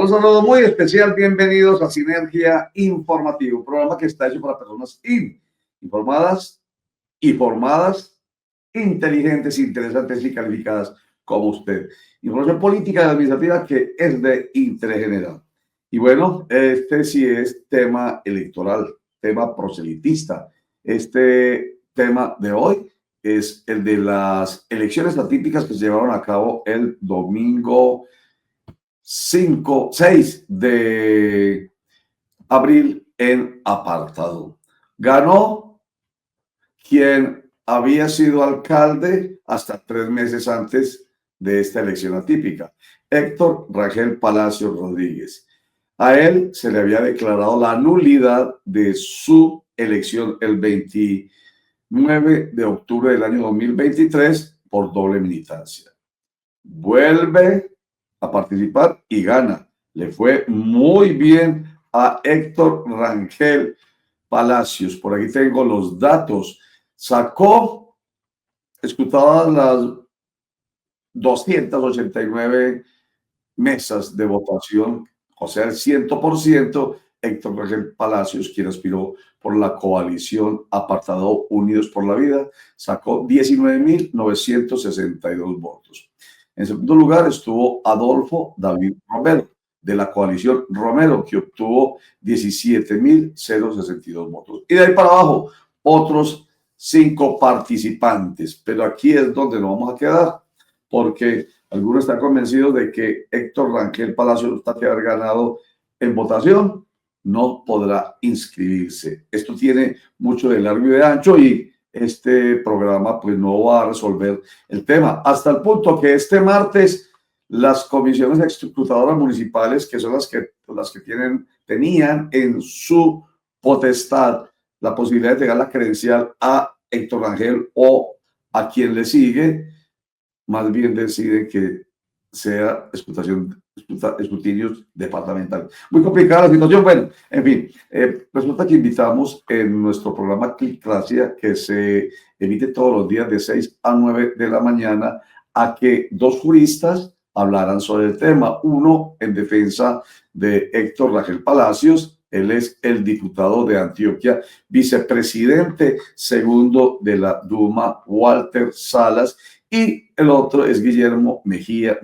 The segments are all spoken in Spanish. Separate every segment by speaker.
Speaker 1: Un saludo muy especial, bienvenidos a Sinergia Informativo, un programa que está hecho para personas informadas, inteligentes, interesantes y calificadas como usted. Información política y administrativa que es de interés general. Y bueno, este sí es tema electoral, tema proselitista. Este tema de hoy es el de las elecciones atípicas que se llevaron a cabo el domingo 6 de abril en apartado. Ganó quien había sido alcalde hasta 3 meses antes de esta elección atípica, Héctor Rangel Palacios Rodríguez. A él se le había declarado la nulidad de su elección el 29 de octubre del año 2023 por doble militancia. Vuelve a participar y gana. Le fue muy bien a Héctor Rangel Palacios. Por aquí tengo los datos. Sacó, escrutadas las 289 mesas de votación, o sea, el 100%, Héctor Rangel Palacios, quien aspiró por la coalición Apartado Unidos por la Vida, sacó 19.962 votos. En segundo lugar estuvo Adolfo David Romero, de la coalición Romero, que obtuvo 17.062 votos. Y de ahí para abajo, otros 5 participantes. Pero aquí es donde nos vamos a quedar, porque algunos están convencidos de que Héctor Rangel Palacios está que haber ganado en votación, no podrá inscribirse. Esto tiene mucho de largo y de ancho y este programa pues no va a resolver el tema, hasta el punto que este martes las comisiones ejecutadoras municipales, que son las que tenían en su potestad la posibilidad de entregar la credencial a Héctor Rangel o a quien le sigue, más bien deciden que sea escrutinios departamentales. Muy complicada la situación. Bueno, en fin, resulta que invitamos en nuestro programa Clicracia, que se emite todos los días de 6 a 9 de la mañana, a que 2 juristas hablaran sobre el tema. Uno en defensa de Héctor Rangel Palacios. Él es el diputado de Antioquia, vicepresidente segundo de la Duma, Walter Salas, y el otro es Guillermo Mejía,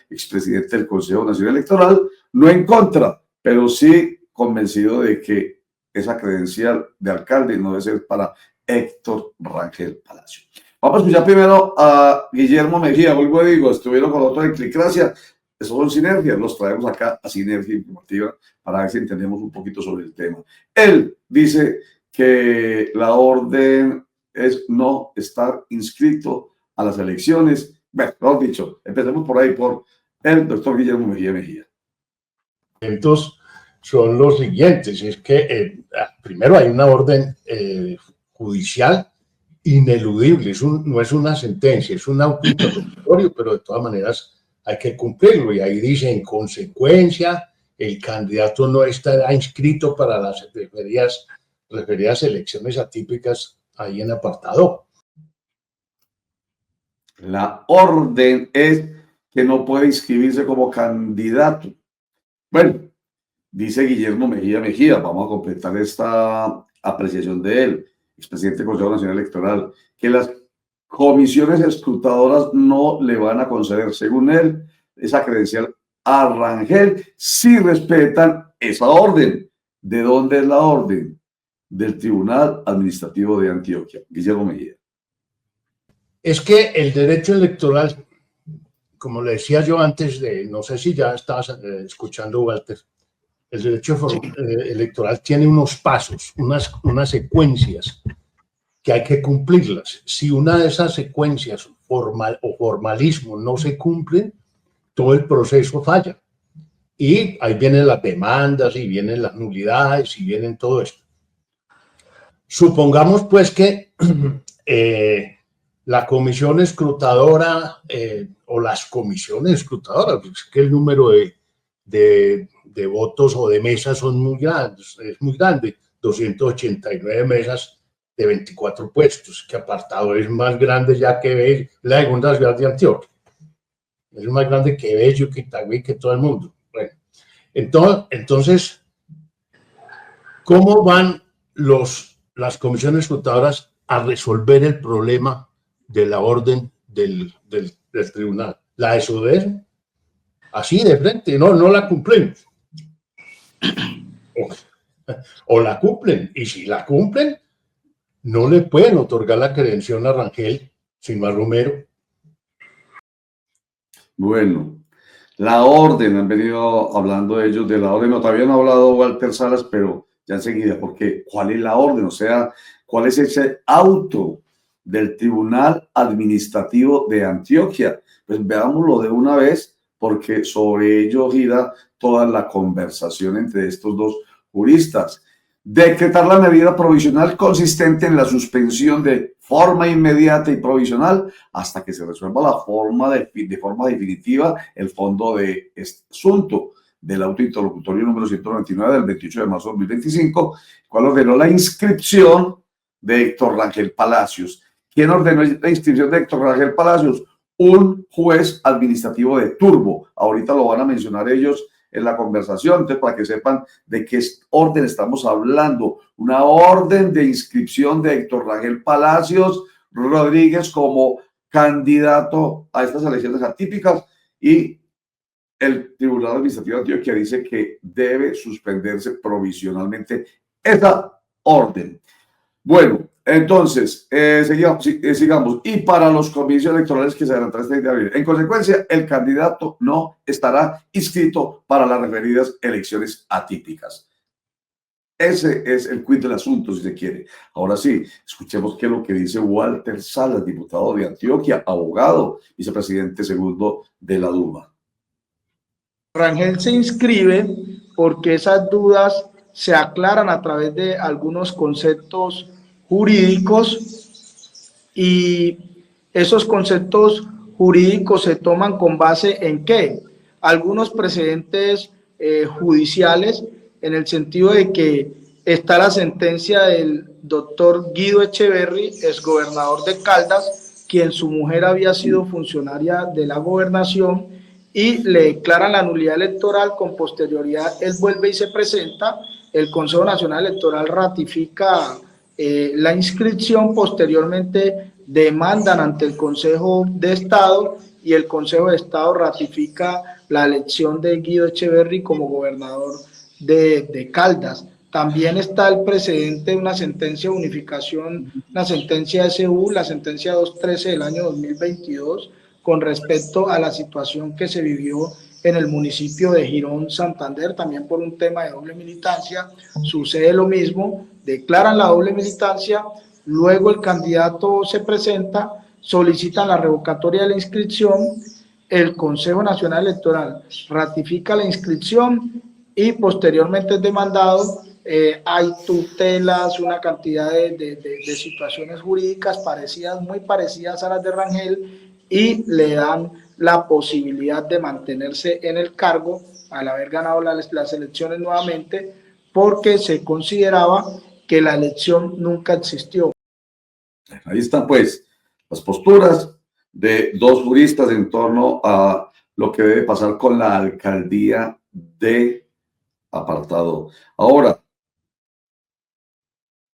Speaker 1: expresidente del Consejo Nacional Electoral, no en contra, pero sí convencido de que esa credencial de alcalde no debe ser para Héctor Rangel Palacios. Vamos a escuchar primero a Guillermo Mejía. Vuelvo y digo, estuvieron con otros en Clicracia. Esos son sinergias, los traemos acá a Sinergia Informativa para ver si entendemos un poquito sobre el tema. Él dice que la orden es no estar inscrito a las elecciones. Bueno, lo han dicho, empecemos por ahí, por el doctor Guillermo Mejía.
Speaker 2: Entonces, son los siguientes, es que primero hay una orden judicial ineludible, no es una sentencia, es un auto interrogatorio, pero de todas maneras hay que cumplirlo, y ahí dice: en consecuencia, el candidato no estará inscrito para las referidas elecciones atípicas ahí en apartado.
Speaker 1: La orden es que no puede inscribirse como candidato. Bueno, dice Guillermo Mejía, vamos a completar esta apreciación de él, expresidente del Consejo Nacional Electoral, que las comisiones escrutadoras no le van a conceder, según él, esa credencial a Rangel si respetan esa orden. ¿De dónde es la orden? Del Tribunal Administrativo de Antioquia. Guillermo Mejía.
Speaker 2: Es que el derecho electoral, como le decía yo antes, no sé si ya estabas escuchando, Walter, el derecho electoral tiene unos pasos, unas secuencias que hay que cumplirlas. Si una de esas secuencias formalismo no se cumplen, todo el proceso falla. Y ahí vienen las demandas, y vienen las nulidades, y vienen todo esto. Supongamos pues que la comisión escrutadora o las comisiones escrutadoras, porque es que el número de votos o de mesas son muy grandes, es muy grande, 289 mesas de 24 puestos, que apartado es más grande ya que la segunda ciudad de Antioquia, es más grande que Bello, que Itagüí, que todo el mundo. Bueno, Entonces, ¿cómo van las comisiones escrutadoras a resolver el problema de la orden del tribunal? ¿La desobedecen? Así de frente, no la cumplen. O la cumplen, y si la cumplen, no le pueden otorgar la credencial a Rangel, sino a Romero.
Speaker 1: Bueno, la orden, han venido hablando ellos de la orden, no, todavía no ha hablado Walter Salas, pero ya enseguida, porque ¿cuál es la orden? O sea, ¿cuál es ese auto del Tribunal Administrativo de Antioquia? Pues veámoslo de una vez, porque sobre ello gira toda la conversación entre estos dos juristas. Decretar la medida provisional consistente en la suspensión de forma inmediata y provisional hasta que se resuelva de forma definitiva el fondo de este asunto del auto interlocutorio número 199 del 28 de marzo de 2025, cual ordenó la inscripción de Héctor Rangel Palacios. ¿Quién ordenó la inscripción de Héctor Rangel Palacios? Un juez administrativo de turbo. Ahorita lo van a mencionar ellos en la conversación, entonces para que sepan de qué orden estamos hablando. Una orden de inscripción de Héctor Rangel Palacios Rodríguez como candidato a estas elecciones atípicas, y el Tribunal Administrativo de Antioquia dice que debe suspenderse provisionalmente esa orden. Bueno, entonces, sigamos. Y para los comicios electorales que se adelantarán este 6 de abril. En consecuencia, el candidato no estará inscrito para las referidas elecciones atípicas. Ese es el quid del asunto, si se quiere. Ahora sí, escuchemos qué es lo que dice Walter Salas, diputado de Antioquia, abogado, vicepresidente segundo de la Duma.
Speaker 3: Rangel se inscribe porque esas dudas se aclaran a través de algunos conceptos jurídicos, y esos conceptos jurídicos se toman con base en ¿qué? Algunos precedentes judiciales, en el sentido de que está la sentencia del doctor Guido Echeverry, exgobernador de Caldas, quien su mujer había sido funcionaria de la gobernación, y le declaran la nulidad electoral. Con posterioridad él vuelve y se presenta, el Consejo Nacional Electoral ratifica la inscripción, posteriormente demandan ante el Consejo de Estado y el Consejo de Estado ratifica la elección de Guido Echeverry como gobernador de Caldas. También está el precedente de una sentencia de unificación, una sentencia SU, la sentencia 213 del año 2022, con respecto a la situación que se vivió en el municipio de Girón, Santander, también por un tema de doble militancia. Sucede lo mismo, declaran la doble militancia, luego el candidato se presenta, solicitan la revocatoria de la inscripción, el Consejo Nacional Electoral ratifica la inscripción y posteriormente es demandado. Hay tutelas, una cantidad de situaciones jurídicas parecidas, muy parecidas a las de Rangel, y le dan la posibilidad de mantenerse en el cargo al haber ganado las elecciones nuevamente, porque se consideraba que la elección nunca existió.
Speaker 1: Ahí están pues las posturas de dos juristas en torno a lo que debe pasar con la alcaldía de Apartado. Ahora,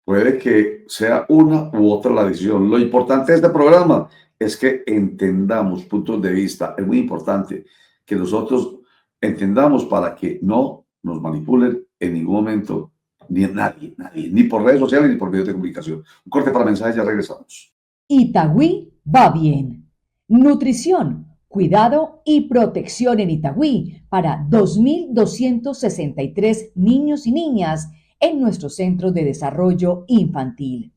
Speaker 1: puede que sea una u otra la decisión. Lo importante de este programa es que entendamos puntos de vista. Es muy importante que nosotros entendamos para que no nos manipulen en ningún momento, ni nadie, ni por redes sociales ni por medios de comunicación. Un corte para mensajes, ya regresamos.
Speaker 4: Itagüí va bien. Nutrición, cuidado y protección en Itagüí para 2.263 niños y niñas en nuestro Centro de Desarrollo Infantil.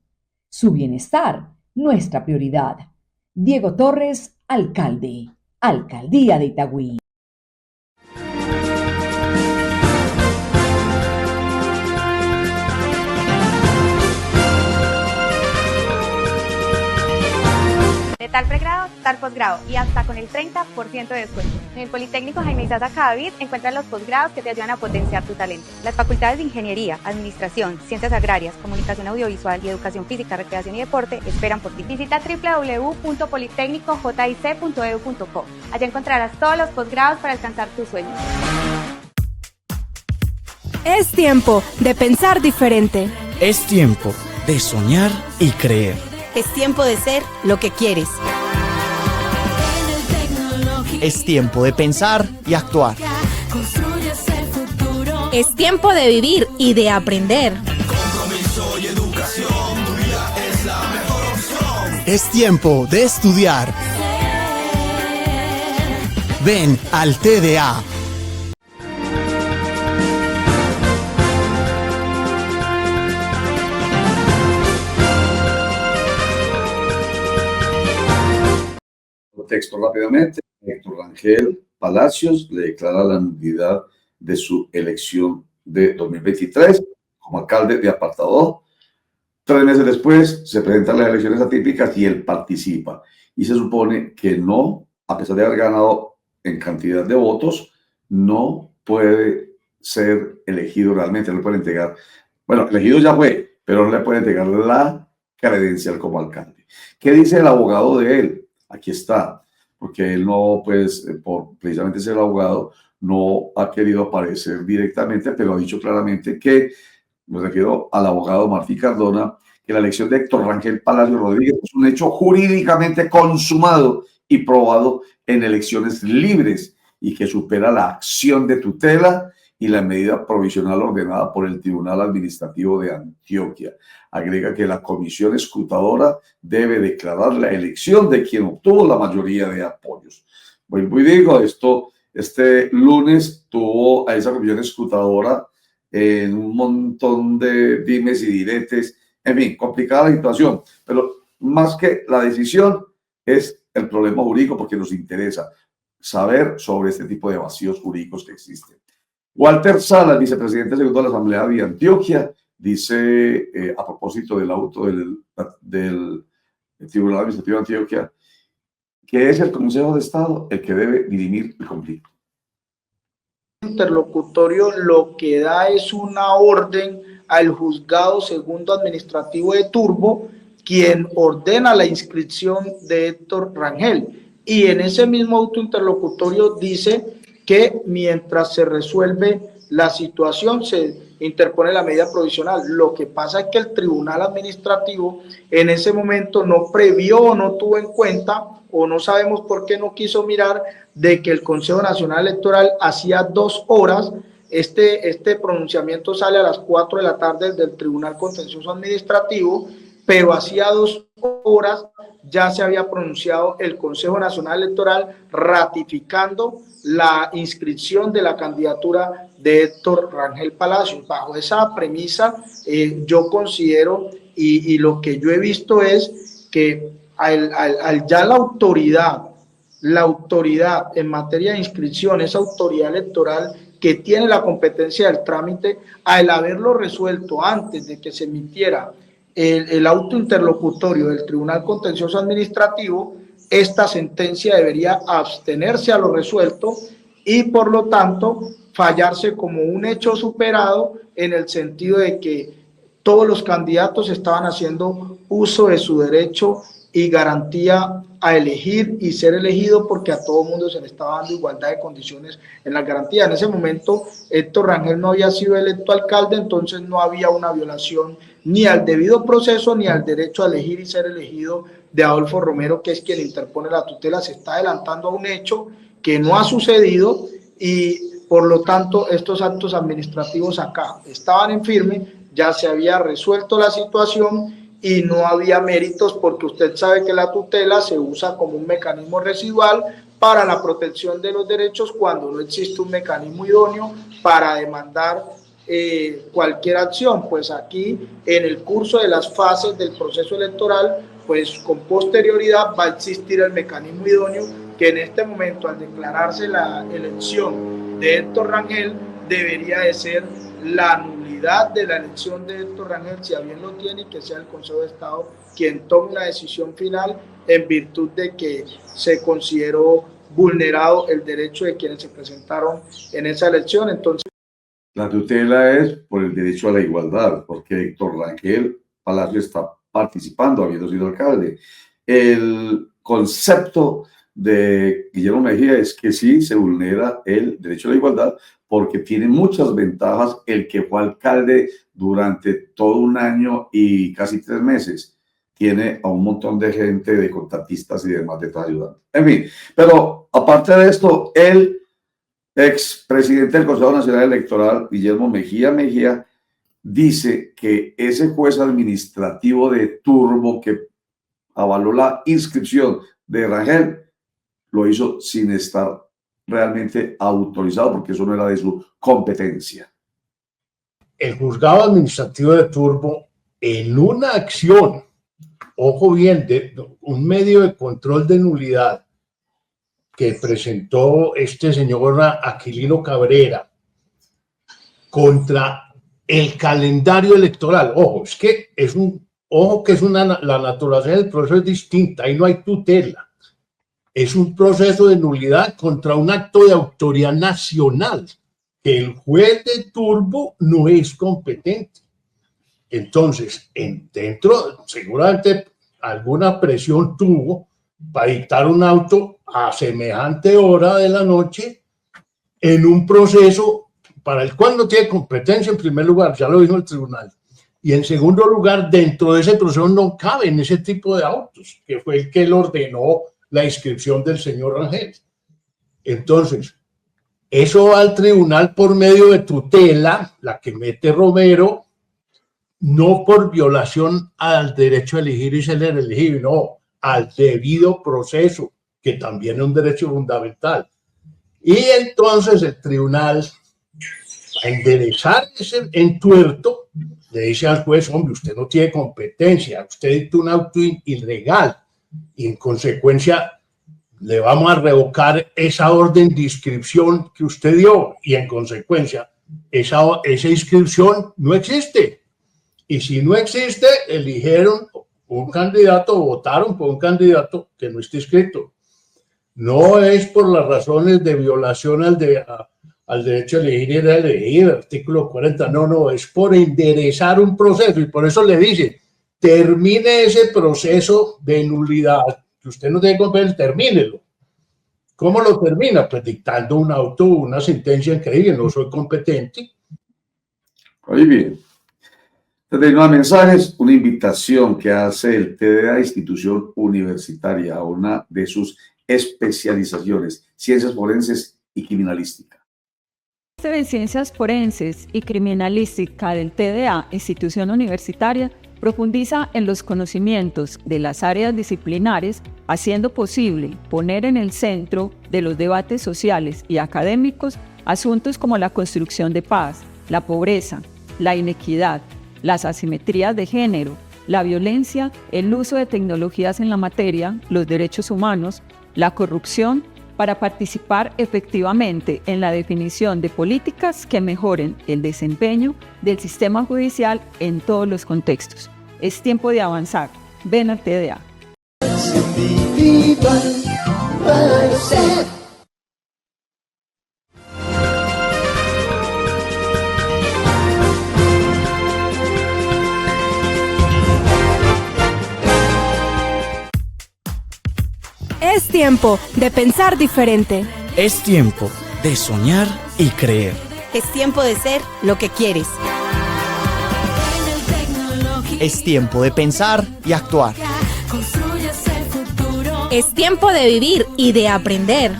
Speaker 4: Su bienestar, nuestra prioridad. Diego Torres, alcalde. Alcaldía de Itagüí.
Speaker 5: De tal pregrado, tal posgrado y hasta con el 30% de descuento. En el Politécnico Jaime Izaza Cadavid encuentras los posgrados que te ayudan a potenciar tu talento. Las facultades de Ingeniería, Administración, Ciencias Agrarias, Comunicación Audiovisual y Educación Física, Recreación y Deporte esperan por ti. Visita www.politecnicojic.edu.co. Allá encontrarás todos los posgrados para alcanzar tus sueños.
Speaker 6: Es tiempo de pensar diferente.
Speaker 7: Es tiempo de soñar y creer.
Speaker 8: Es tiempo de ser lo que quieres.
Speaker 7: Es tiempo de pensar y actuar.
Speaker 6: Es tiempo de vivir y de aprender.
Speaker 7: Es tiempo de estudiar. Ven al TDA.
Speaker 1: Texto rápidamente. Héctor Rangel Palacios le declara la nulidad de su elección de 2023 como alcalde de Apartado. 3 meses después se presentan las elecciones atípicas y él participa. Y se supone que no, a pesar de haber ganado en cantidad de votos, no puede ser elegido realmente, no le puede entregar. Bueno, elegido ya fue, pero no le puede entregar la credencial como alcalde. ¿Qué dice el abogado de él? Aquí está, porque él no, pues, por precisamente ser abogado, no ha querido aparecer directamente, pero ha dicho claramente que, me refiero al abogado Martí Cardona, que la elección de Héctor Rangel Palacios Rodríguez es un hecho jurídicamente consumado y probado en elecciones libres y que supera la acción de tutela y la medida provisional ordenada por el Tribunal Administrativo de Antioquia. Agrega que la comisión escrutadora debe declarar la elección de quien obtuvo la mayoría de apoyos. Vuelvo y digo, este lunes tuvo a esa comisión escrutadora en un montón de dimes y diretes, en fin, complicada la situación, pero más que la decisión es el problema jurídico porque nos interesa saber sobre este tipo de vacíos jurídicos que existen. Walter Salas, vicepresidente segundo de la Asamblea de Antioquia, dice a propósito del auto del Tribunal Administrativo de Antioquia que es el Consejo de Estado el que debe dirimir el conflicto.
Speaker 3: Interlocutorio lo que da es una orden al juzgado segundo administrativo de Turbo, quien ordena la inscripción de Héctor Rangel, y en ese mismo auto interlocutorio dice que mientras se resuelve la situación se interpone la medida provisional. Lo que pasa es que el tribunal administrativo en ese momento no previó o no tuvo en cuenta, o no sabemos por qué no quiso mirar, de que el Consejo Nacional Electoral hacía 2 horas, este pronunciamiento sale a las 4 de la tarde del Tribunal Contencioso Administrativo, pero hacía 2 horas ya se había pronunciado el Consejo Nacional Electoral ratificando la inscripción de la candidatura de Héctor Rangel Palacios. Bajo esa premisa, yo considero, y lo que yo he visto es que ya la autoridad en materia de inscripción, esa autoridad electoral que tiene la competencia del trámite, al haberlo resuelto antes de que se emitiera el auto interlocutorio del Tribunal Contencioso Administrativo, esta sentencia debería abstenerse a lo resuelto y por lo tanto fallarse como un hecho superado, en el sentido de que todos los candidatos estaban haciendo uso de su derecho y garantía a elegir y ser elegido, porque a todo mundo se le estaba dando igualdad de condiciones en la garantía. En ese momento Héctor Rangel no había sido electo alcalde, entonces no había una violación ni al debido proceso ni al derecho a elegir y ser elegido de Adolfo Romero, que es quien interpone la tutela. Se está adelantando a un hecho que no ha sucedido y por lo tanto estos actos administrativos acá estaban en firme, ya se había resuelto la situación y no había méritos, porque usted sabe que la tutela se usa como un mecanismo residual para la protección de los derechos cuando no existe un mecanismo idóneo para demandar cualquier acción. Pues aquí, en el curso de las fases del proceso electoral, pues con posterioridad va a existir el mecanismo idóneo, que en este momento, al declararse la elección de Héctor Rangel, debería de ser la nulidad de la elección de Héctor Rangel, si a bien lo tiene, y que sea el Consejo de Estado quien tome una decisión final en virtud de que se consideró vulnerado el derecho de quienes se presentaron en esa elección. Entonces,
Speaker 1: la tutela es por el derecho a la igualdad, porque Héctor Rangel Palacios está participando, habiendo sido alcalde. El concepto de Guillermo Mejía es que sí se vulnera el derecho a la igualdad, porque tiene muchas ventajas el que fue alcalde durante todo un año y casi 3 meses. Tiene a un montón de gente, de contratistas y demás detrás ayudando. En fin, pero aparte de esto, el expresidente del Consejo Nacional Electoral, Guillermo Mejía, dice que ese juez administrativo de Turbo que avaló la inscripción de Rangel lo hizo sin estar realmente autorizado, porque eso no era de su competencia.
Speaker 2: El juzgado administrativo de Turbo, en una acción, ojo bien, de un medio de control de nulidad que presentó este señor Aquilino Cabrera contra el calendario electoral. Ojo, es que la naturaleza del proceso es distinta, ahí no hay tutela. Es un proceso de nulidad contra un acto de autoridad nacional, que el juez de Turbo no es competente. Entonces, dentro, seguramente alguna presión tuvo para dictar un auto a semejante hora de la noche en un proceso para el cual no tiene competencia en primer lugar, ya lo dijo el tribunal. Y en segundo lugar, dentro de ese proceso no caben ese tipo de autos, que fue el que él ordenó la inscripción del señor Rangel. Entonces, eso va al tribunal por medio de tutela, la que mete Romero, no por violación al derecho a elegir y ser elegible, no, al debido proceso, que también es un derecho fundamental. Y entonces el tribunal, a enderezar ese entuerto, le dice al juez: hombre, usted no tiene competencia, usted dictó un auto ilegal y en consecuencia le vamos a revocar esa orden de inscripción que usted dio, y en consecuencia esa inscripción no existe. Y si no existe, eligieron un candidato, votaron por un candidato que no está inscrito. No es por las razones de violación al derecho a elegir y a elegir, artículo 40, no, es por enderezar un proceso, y por eso le dice: termine ese proceso de nulidad, que usted no tiene competencia, termínelo. ¿Cómo lo termina? Pues dictando un auto, una sentencia increíble: no soy competente.
Speaker 1: Muy bien. Tenemos mensajes, una invitación que hace el TDA, institución universitaria, a una de sus especializaciones, ciencias forenses y criminalística.
Speaker 9: De Ciencias Forenses y Criminalística del TDA, institución universitaria, profundiza en los conocimientos de las áreas disciplinares, haciendo posible poner en el centro de los debates sociales y académicos asuntos como la construcción de paz, la pobreza, la inequidad, las asimetrías de género, la violencia, el uso de tecnologías en la materia, los derechos humanos, la corrupción, para participar efectivamente en la definición de políticas que mejoren el desempeño del sistema judicial en todos los contextos. Es tiempo de avanzar. Ven al TDA.
Speaker 6: Es tiempo de pensar diferente.
Speaker 7: Es tiempo de soñar y creer.
Speaker 8: Es tiempo de ser lo que quieres.
Speaker 7: Es tiempo de pensar y actuar.
Speaker 6: Es tiempo de vivir y de aprender.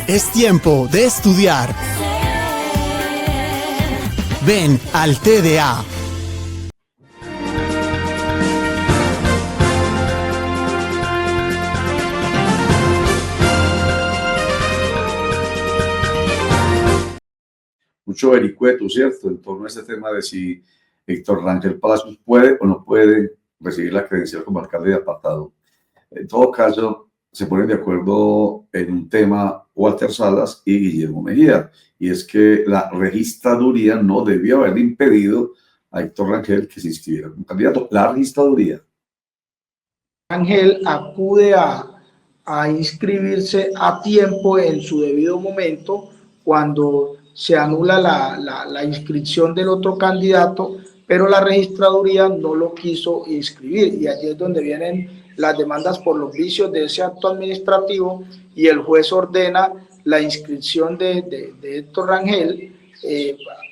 Speaker 7: Es tiempo de estudiar. Ven al TDA.
Speaker 1: Mucho vericueto, ¿cierto?, en torno a este tema de si Héctor Rangel Palacios puede o no puede recibir la credencial como alcalde de apartado. En todo caso, se ponen de acuerdo en un tema Walter Salas y Guillermo Mejía, y es que la registraduría no debió haber impedido a Héctor Rangel que se inscribiera como candidato. La registraduría.
Speaker 3: Rangel acude a inscribirse a tiempo en su debido momento cuando se anula la inscripción del otro candidato, pero la registraduría no lo quiso inscribir, y allí es donde vienen las demandas por los vicios de ese acto administrativo y el juez ordena la inscripción de Héctor Rangel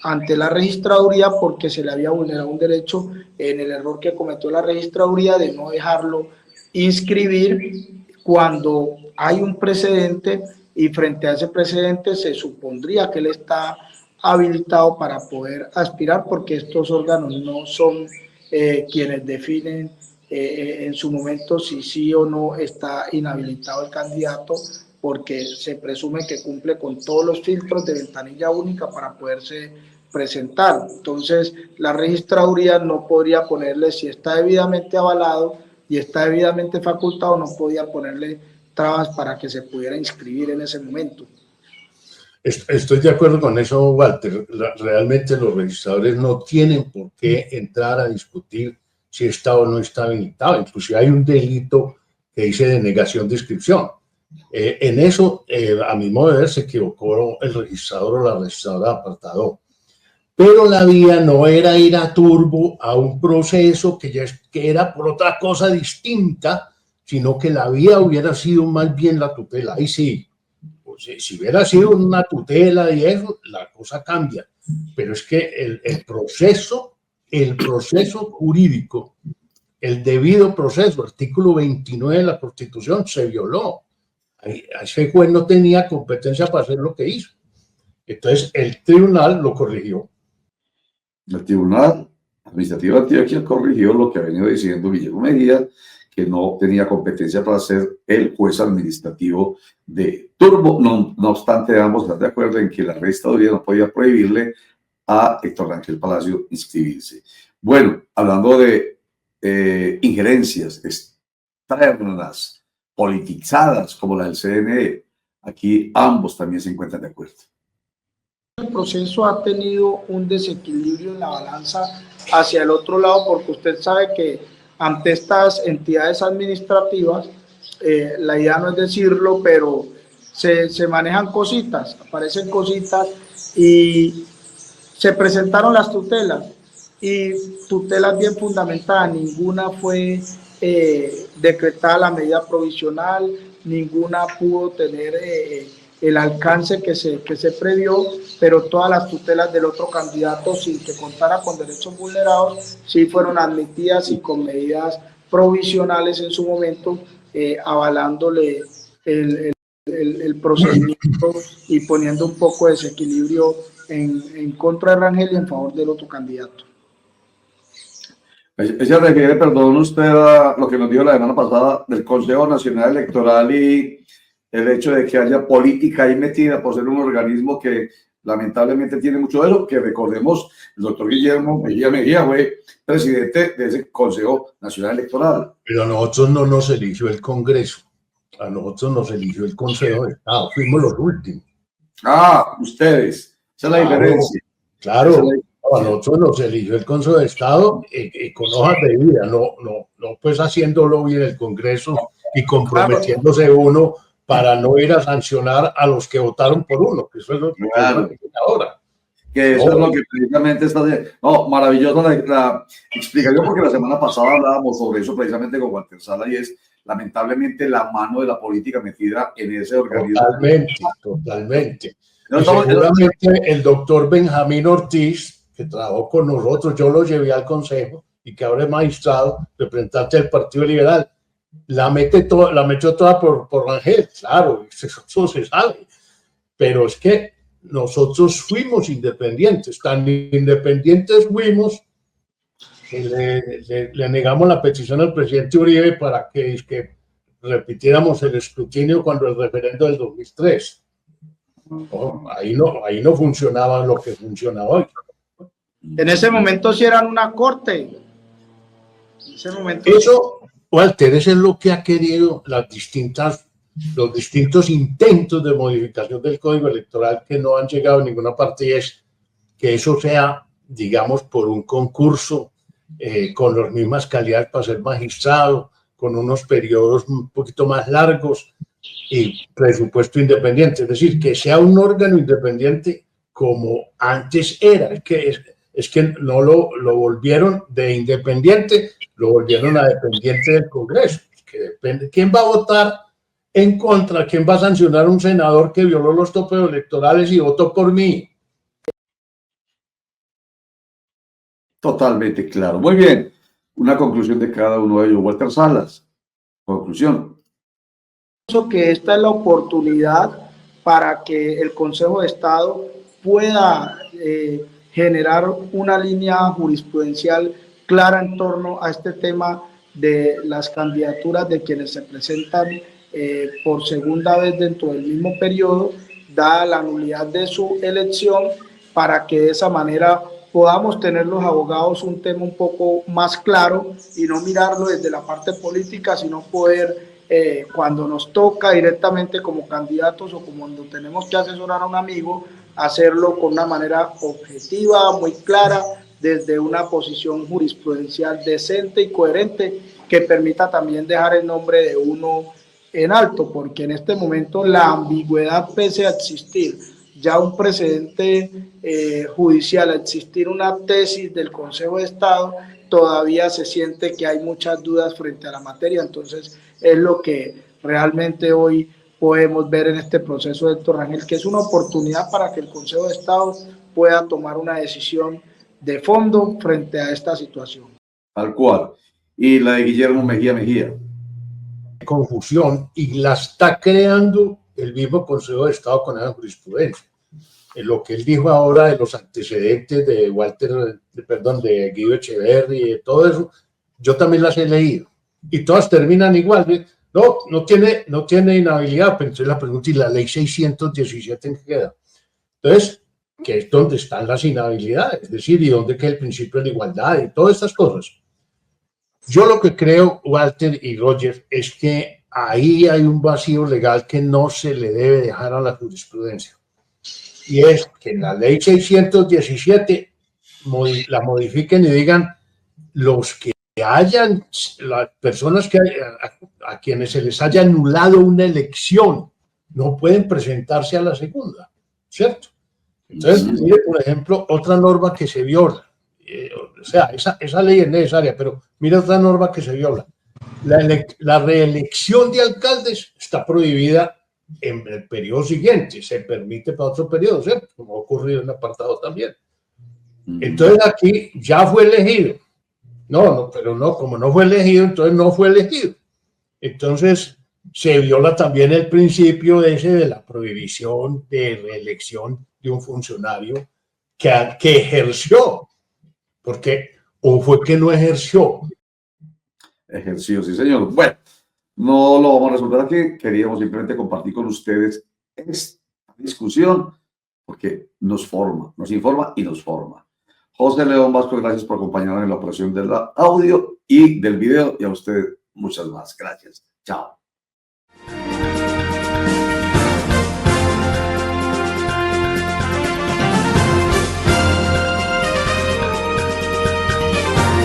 Speaker 3: ante la registraduría porque se le había vulnerado un derecho en el error que cometió la registraduría de no dejarlo inscribir cuando hay un precedente, y frente a ese precedente se supondría que él está habilitado para poder aspirar, porque estos órganos no son quienes definen en su momento si sí o no está inhabilitado el candidato, porque se presume que cumple con todos los filtros de ventanilla única para poderse presentar. Entonces, la registraduría no podría ponerle, si está debidamente avalado y está debidamente facultado, no podía ponerle trabas para que se pudiera inscribir en ese momento.
Speaker 2: Estoy de acuerdo con eso, Walter. Realmente los registradores no tienen por qué entrar a discutir si está o no está habilitado. Inclusive hay un delito que dice denegación de inscripción. En eso, a mi modo de ver, se equivocó el registrador o la registradora de apartado. Pero la vía no era ir a turbo a un proceso que era por otra cosa distinta, sino que la vía hubiera sido más bien la tutela. Ahí sí, pues, si hubiera sido una tutela y eso, la cosa cambia. Pero es que el proceso jurídico, el debido proceso, artículo 29 de la Constitución, se violó. Ese juez no tenía competencia para hacer lo que hizo. Entonces, el tribunal lo corrigió.
Speaker 1: El Tribunal Administrativo de Antioquia corrigió lo que ha venido diciendo Guillermo Mejía, que no tenía competencia para ser el juez administrativo de turbo. No obstante, ambos están de acuerdo en que la registraduría no podía prohibirle a Héctor Rangel Palacio inscribirse. Bueno, hablando de injerencias externas, politizadas, como la del CNE, aquí ambos también se encuentran de acuerdo.
Speaker 3: El proceso ha tenido un desequilibrio en la balanza hacia el otro lado, porque usted sabe que ante estas entidades administrativas, la idea no es decirlo, pero se manejan cositas, aparecen cositas, y se presentaron las tutelas, y tutelas bien fundamentadas, ninguna fue decretada la medida provisional, ninguna pudo tener el alcance que se previó, pero todas las tutelas del otro candidato, sin que contara con derechos vulnerados, sí fueron admitidas y con medidas provisionales en su momento, avalándole el procedimiento y poniendo un poco de desequilibrio en contra de Rangel y en favor del otro candidato.
Speaker 1: Ella refiere, perdón, usted a lo que nos dijo la semana pasada del Consejo Nacional Electoral y el hecho de que haya política ahí metida por ser un organismo que lamentablemente tiene mucho de eso, que recordemos, el doctor Guillermo Mejía fue presidente de ese Consejo Nacional Electoral.
Speaker 2: Pero a nosotros no nos eligió el Congreso, a nosotros nos eligió el Consejo de Estado, fuimos los últimos.
Speaker 1: Ah, ustedes, esa es la diferencia.
Speaker 2: Claro, a nosotros nos eligió el Consejo de Estado con hojas de vida, no pues haciéndolo bien el Congreso y comprometiéndose uno para no ir a sancionar a los que votaron por uno, que eso es lo que ahora.
Speaker 1: Que eso es lo que precisamente está haciendo. No, maravillosa la explicación, porque la semana pasada hablábamos sobre eso precisamente con Walter Sala, y es lamentablemente la mano de la política metida en ese organismo.
Speaker 2: Totalmente. Seguramente el doctor Benjamín Ortiz, que trabajó con nosotros, yo lo llevé al Consejo y que ahora es magistrado, representante del Partido Liberal, la metió toda por Rangel, claro, eso se sabe, pero es que nosotros fuimos independientes, tan independientes fuimos que le negamos la petición al presidente Uribe para que repitiéramos el escrutinio cuando el referendo del 2003. No, ahí no funcionaba lo que funciona hoy.
Speaker 3: En ese momento sí eran una corte. En ese momento
Speaker 2: eso, Walter, eso es lo que ha querido los distintos intentos de modificación del Código Electoral que no han llegado a ninguna parte, y es que eso sea, digamos, por un concurso con las mismas calidades para ser magistrado, con unos periodos un poquito más largos y presupuesto independiente. Es decir, que sea un órgano independiente como antes era. Es que no lo volvieron de independiente, lo volvieron a dependiente del Congreso. porque depende. ¿Quién va a votar en contra? ¿Quién va a sancionar a un senador que violó los topes electorales y votó por mí?
Speaker 1: Totalmente claro. Muy bien. Una conclusión de cada uno de ellos. Walter Salas. Conclusión.
Speaker 3: Pienso que esta es la oportunidad para que el Consejo de Estado pueda generar una línea jurisprudencial clara en torno a este tema de las candidaturas de quienes se presentan por segunda vez dentro del mismo periodo, dada la nulidad de su elección, para que de esa manera podamos tener los abogados un tema un poco más claro y no mirarlo desde la parte política, sino poder, cuando nos toca directamente como candidatos o como cuando tenemos que asesorar a un amigo, hacerlo con una manera objetiva, muy clara, desde una posición jurisprudencial decente y coherente, que permita también dejar el nombre de uno en alto, porque en este momento la ambigüedad, pese a existir ya un precedente judicial, a existir una tesis del Consejo de Estado, todavía se siente que hay muchas dudas frente a la materia. Entonces es lo que realmente hoy podemos ver en este proceso de Héctor Rangel, que es una oportunidad para que el Consejo de Estado pueda tomar una decisión de fondo frente a esta situación.
Speaker 1: Tal cual. Y la de Guillermo Mejía Mejía.
Speaker 2: Confusión, y la está creando el mismo Consejo de Estado con esa jurisprudencia. En lo que él dijo ahora de los antecedentes de de Guido Echeverri y de todo eso, yo también las he leído y todas terminan igual. No tiene inhabilidad, pero entonces la pregunta, ¿y la ley 617 en qué queda? Entonces, que es donde están las inhabilidades, es decir, y dónde queda el principio de igualdad y todas estas cosas. Yo lo que creo, Walter y Roger, es que ahí hay un vacío legal que no se le debe dejar a la jurisprudencia. Y es que en la ley 617 la modifiquen y digan los que hayan, las personas a quienes se les haya anulado una elección no pueden presentarse a la segunda, ¿cierto? Entonces, mire, por ejemplo, otra norma que se viola. O sea, esa ley es necesaria, pero mira otra norma que se viola. La reelección de alcaldes está prohibida en el periodo siguiente, se permite para otro periodo, ¿cierto? Como ha ocurrido en el apartado también. Entonces aquí ya fue elegido. Pero como no fue elegido, entonces no fue elegido. Entonces se viola también el principio de la prohibición de reelección de un funcionario que ejerció, porque o fue que no ejerció.
Speaker 1: Ejerció, sí, señor. Bueno, no lo vamos a resolver aquí. Queríamos simplemente compartir con ustedes esta discusión porque nos forma, nos informa y nos forma. José León Vasco, gracias por acompañarnos en la operación del audio y del video, y a usted muchas más. Gracias. Chao.